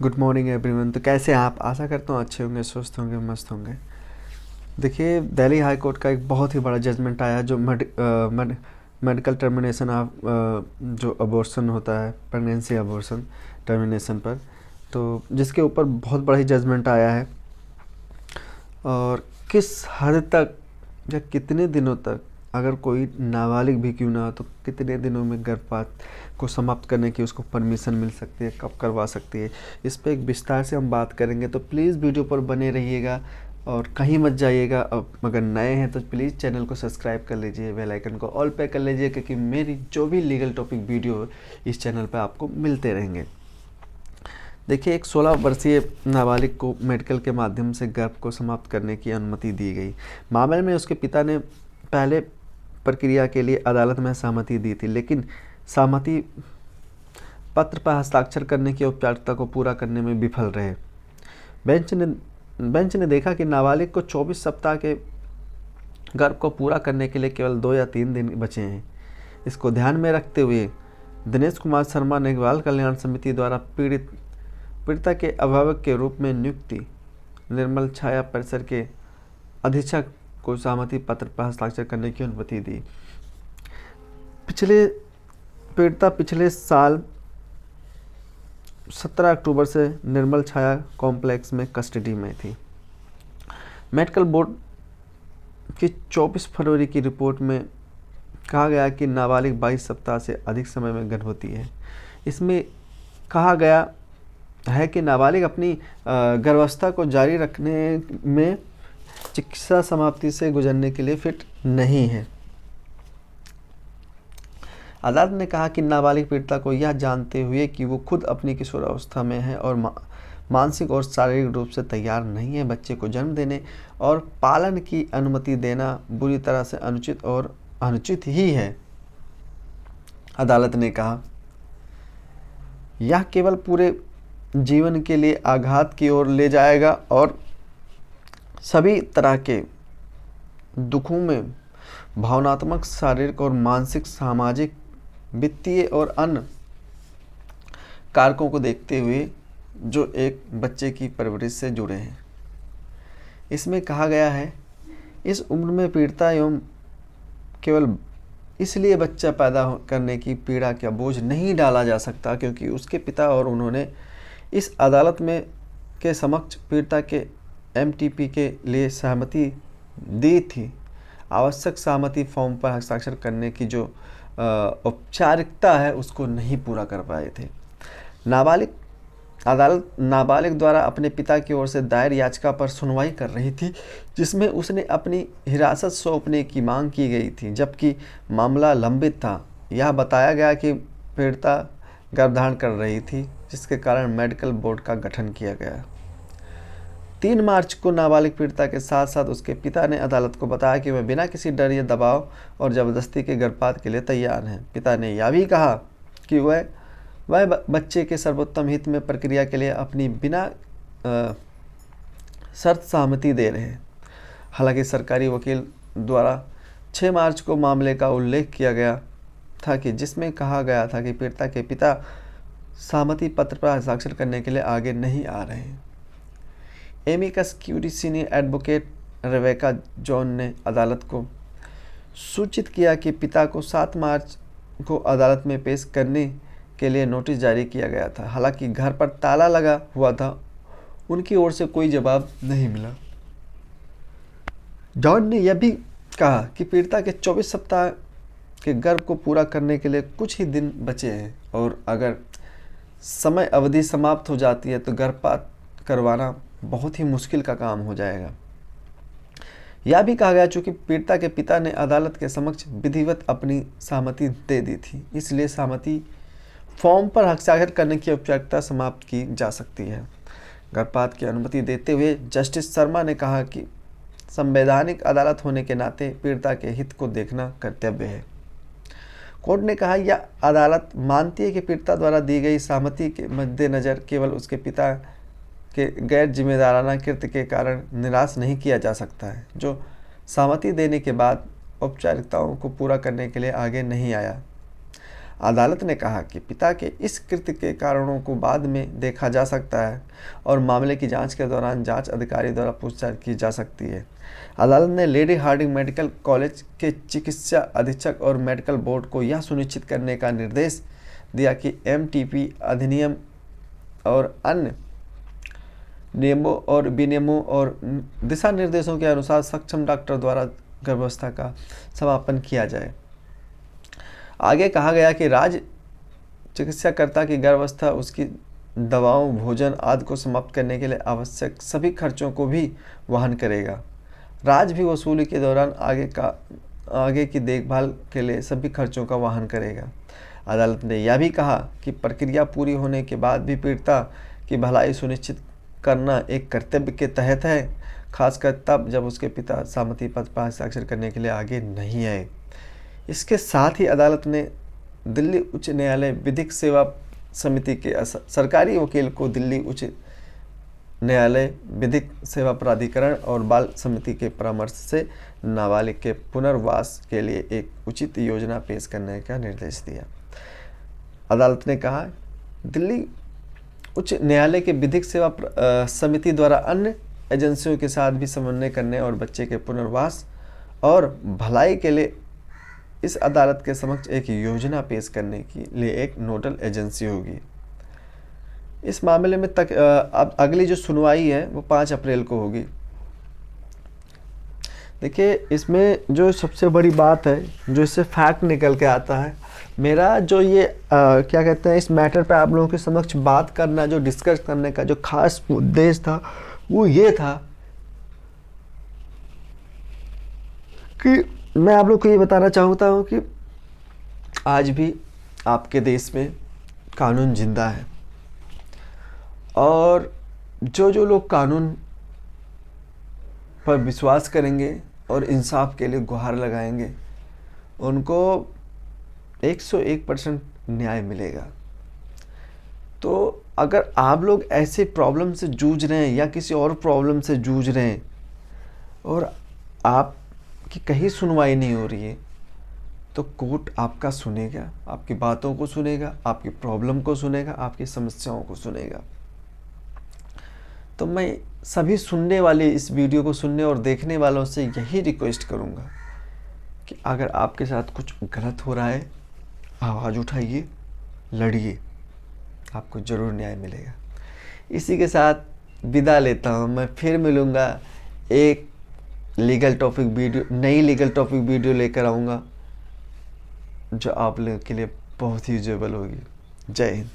Good morning everyone. तो कैसे हैं आप? आशा करता हूँ अच्छे होंगे, स्वस्थ होंगे, मस्त होंगे। देखिए, दिल्ली हाई कोर्ट का एक बहुत ही बड़ा जजमेंट आया जो मेडिकल टर्मिनेशन ऑफ जो अबॉर्शन होता है, प्रेगनेंसी अबॉर्शन टर्मिनेशन पर, तो जिसके ऊपर बहुत बड़ा ही जजमेंट आया है। और किस हद तक या कितने दिनों तक, अगर कोई नाबालिग भी क्यों ना हो, तो कितने दिनों में गर्भपात को समाप्त करने की उसको परमिशन मिल सकती है, कब करवा सकती है, इस पे एक विस्तार से हम बात करेंगे। तो प्लीज़ वीडियो पर बने रहिएगा और कहीं मत जाइएगा। अब अगर नए हैं तो प्लीज़ चैनल को सब्सक्राइब कर लीजिए, बेल आइकन को ऑल पे कर लीजिए, क्योंकि मेरी जो भी लीगल टॉपिक वीडियो इस चैनल पर आपको मिलते रहेंगे। देखिए, एक 16 वर्षीय नाबालिग को मेडिकल के माध्यम से गर्भ को समाप्त करने की अनुमति दी गई। मामले में उसके पिता ने पहले प्रक्रिया के लिए अदालत में सहमति दी थी, लेकिन सहमति पत्र पर हस्ताक्षर करने की औपचारिकता को पूरा करने में विफल रहे। बेंच ने देखा कि नाबालिग को 24 सप्ताह के गर्भ को पूरा करने के लिए केवल 2 या 3 दिन बचे हैं। इसको ध्यान में रखते हुए दिनेश कुमार शर्मा ने बाल कल्याण समिति द्वारा पीड़िता के अभिभावक के रूप में नियुक्ति निर्मल छाया परिसर के अधीक्षक को सहमति पत्र पर हस्ताक्षर करने की अनुमति दी। पीड़िता पिछले साल 17 अक्टूबर से निर्मल छाया कॉम्प्लेक्स में कस्टडी में थी। मेडिकल बोर्ड की 24 फरवरी की रिपोर्ट में कहा गया कि नाबालिग 22 सप्ताह से अधिक समय में गर्भवती है। इसमें कहा गया है कि नाबालिग अपनी गर्भावस्था को जारी रखने में चिकित्सा समाप्ति से गुजरने के लिए फिट नहीं है। अदालत ने कहा कि नाबालिग पीड़िता को यह जानते हुए कि वो खुद अपनी किशोरावस्था में है और मानसिक और शारीरिक रूप से तैयार नहीं है बच्चे को जन्म देने और पालन की अनुमति देना बुरी तरह से अनुचित और अनुचित ही है। अदालत ने कहा, यह केवल पूरे जीवन के लिए आघात की ओर ले जाएगा और सभी तरह के दुखों में भावनात्मक, शारीरिक और मानसिक, सामाजिक, वित्तीय और अन्य कारकों को देखते हुए जो एक बच्चे की परवरिश से जुड़े हैं। इसमें कहा गया है, इस उम्र में पीड़िता एवं केवल इसलिए बच्चा पैदा करने की पीड़ा का बोझ नहीं डाला जा सकता क्योंकि उसके पिता और उन्होंने इस अदालत में के समक्ष पीड़िता के एमटीपी के लिए सहमति दी थी। आवश्यक सहमति फॉर्म पर हस्ताक्षर करने की जो औपचारिकता है उसको नहीं पूरा कर पाए थे। अदालत नाबालिग द्वारा अपने पिता की ओर से दायर याचिका पर सुनवाई कर रही थी, जिसमें उसने अपनी हिरासत सौंपने की मांग की गई थी, जबकि मामला लंबित था। यह बताया गया कि पीड़िता गर्भधारण कर रही थी, जिसके कारण मेडिकल बोर्ड का गठन किया गया। 3 मार्च को नाबालिग पीड़िता के साथ साथ उसके पिता ने अदालत को बताया कि वह बिना किसी डर या दबाव और ज़बरदस्ती के गर्भपात के लिए तैयार हैं। पिता ने यह भी कहा कि वह बच्चे के सर्वोत्तम हित में प्रक्रिया के लिए अपनी बिना शर्त सहमति दे रहे हैं। हालांकि सरकारी वकील द्वारा 6 मार्च को मामले का उल्लेख किया गया था कि जिसमें कहा गया था कि पीड़िता के पिता सहमति पत्र पर हस्ताक्षर करने के लिए आगे नहीं आ रहे हैं। Amicus curiae senior advocate Rebecca John ने अदालत को सूचित किया कि पिता को 7 मार्च को अदालत में पेश करने के लिए नोटिस जारी किया गया था। हालांकि घर पर ताला लगा हुआ था, उनकी ओर से कोई जवाब नहीं मिला। जॉन ने यह भी कहा कि पीड़िता के 24 सप्ताह के गर्भ को पूरा करने के लिए कुछ ही दिन बचे हैं और अगर समय अवधि समाप्त हो जाती है तो गर्भपात करवाना बहुत ही मुश्किल का काम हो जाएगा। यह भी कहा गया चूंकि पीड़िता के पिता ने अदालत के समक्ष विधिवत अपनी सहमति दे दी थी, इसलिए सहमति फॉर्म पर हस्ताक्षर करने की औपचारिकता समाप्त की जा सकती है। गर्भपात की अनुमति देते हुए जस्टिस शर्मा ने कहा कि संवैधानिक अदालत होने के नाते पीड़िता के हित को देखना कर्तव्य है। कोर्ट ने कहा, यह अदालत मानती है कि पीड़िता द्वारा दी गई सहमति के मद्देनजर केवल उसके पिता के गैर जिम्मेदाराना कृत्य के कारण निराश नहीं किया जा सकता है, जो सहमति देने के बाद औपचारिकताओं को पूरा करने के लिए आगे नहीं आया। अदालत ने कहा कि पिता के इस कृत्य के कारणों को बाद में देखा जा सकता है और मामले की जांच के दौरान जांच अधिकारी द्वारा पूछताछ की जा सकती है। अदालत ने लेडी हार्डिंग मेडिकल कॉलेज के चिकित्सा अधीक्षक और मेडिकल बोर्ड को यह सुनिश्चित करने का निर्देश दिया कि एमटीपी अधिनियम और अन्य नियमों और विनियमों और दिशा निर्देशों के अनुसार सक्षम डॉक्टर द्वारा गर्भावस्था का समापन किया जाए। आगे कहा गया कि राज्य चिकित्साकर्ता की गर्भावस्था, उसकी दवाओं, भोजन आदि को समाप्त करने के लिए आवश्यक सभी खर्चों को भी वहन करेगा। राज्य भी वसूली के दौरान आगे की देखभाल के लिए सभी खर्चों का वहन करेगा। अदालत ने यह भी कहा कि प्रक्रिया पूरी होने के बाद भी पीड़िता की भलाई सुनिश्चित करना एक कर्तव्य के तहत है, खासकर तब जब उसके पिता सहमति पत्र पर हस्ताक्षर करने के लिए आगे नहीं आए। इसके साथ ही अदालत ने दिल्ली उच्च न्यायालय विधिक सेवा समिति के सरकारी वकील को दिल्ली उच्च न्यायालय विधिक सेवा प्राधिकरण और बाल समिति के परामर्श से नाबालिग के पुनर्वास के लिए एक उचित योजना पेश करने का निर्देश दिया। अदालत ने कहा, दिल्ली उच्च न्यायालय के विधिक सेवा समिति द्वारा अन्य एजेंसियों के साथ भी समन्वय करने और बच्चे के पुनर्वास और भलाई के लिए इस अदालत के समक्ष एक योजना पेश करने के लिए एक नोडल एजेंसी होगी। इस मामले में अब अगली जो सुनवाई है वो 5 अप्रैल को होगी। देखिए, इसमें जो सबसे बड़ी बात है, जो इससे फैक्ट निकल के आता है, मेरा जो ये क्या कहते हैं, इस मैटर पे आप लोगों के समक्ष बात करना, जो डिस्कस करने का जो खास उद्देश्य था वो ये था कि मैं आप लोग को ये बताना चाहता हूँ कि आज भी आपके देश में कानून जिंदा है और जो लोग कानून पर विश्वास करेंगे और इंसाफ के लिए गुहार लगाएंगे उनको 101% न्याय मिलेगा। तो अगर आप लोग ऐसे प्रॉब्लम से जूझ रहे हैं या किसी और प्रॉब्लम से जूझ रहे हैं और आपकी कहीं सुनवाई नहीं हो रही है, तो कोर्ट आपका सुनेगा, आपकी बातों को सुनेगा, आपकी प्रॉब्लम को सुनेगा, आपकी समस्याओं को सुनेगा। तो मैं सभी सुनने वाले, इस वीडियो को सुनने और देखने वालों से यही रिक्वेस्ट करूँगा कि अगर आपके साथ कुछ गलत हो रहा है, आवाज़ उठाइए, लड़िए, आपको ज़रूर न्याय मिलेगा। इसी के साथ विदा लेता हूँ। मैं फिर मिलूँगा, एक लीगल टॉपिक वीडियो, नई लीगल टॉपिक वीडियो लेकर आऊँगा जो आप लोगों के लिए बहुत ही यूजेबल होगी। जय हिंद।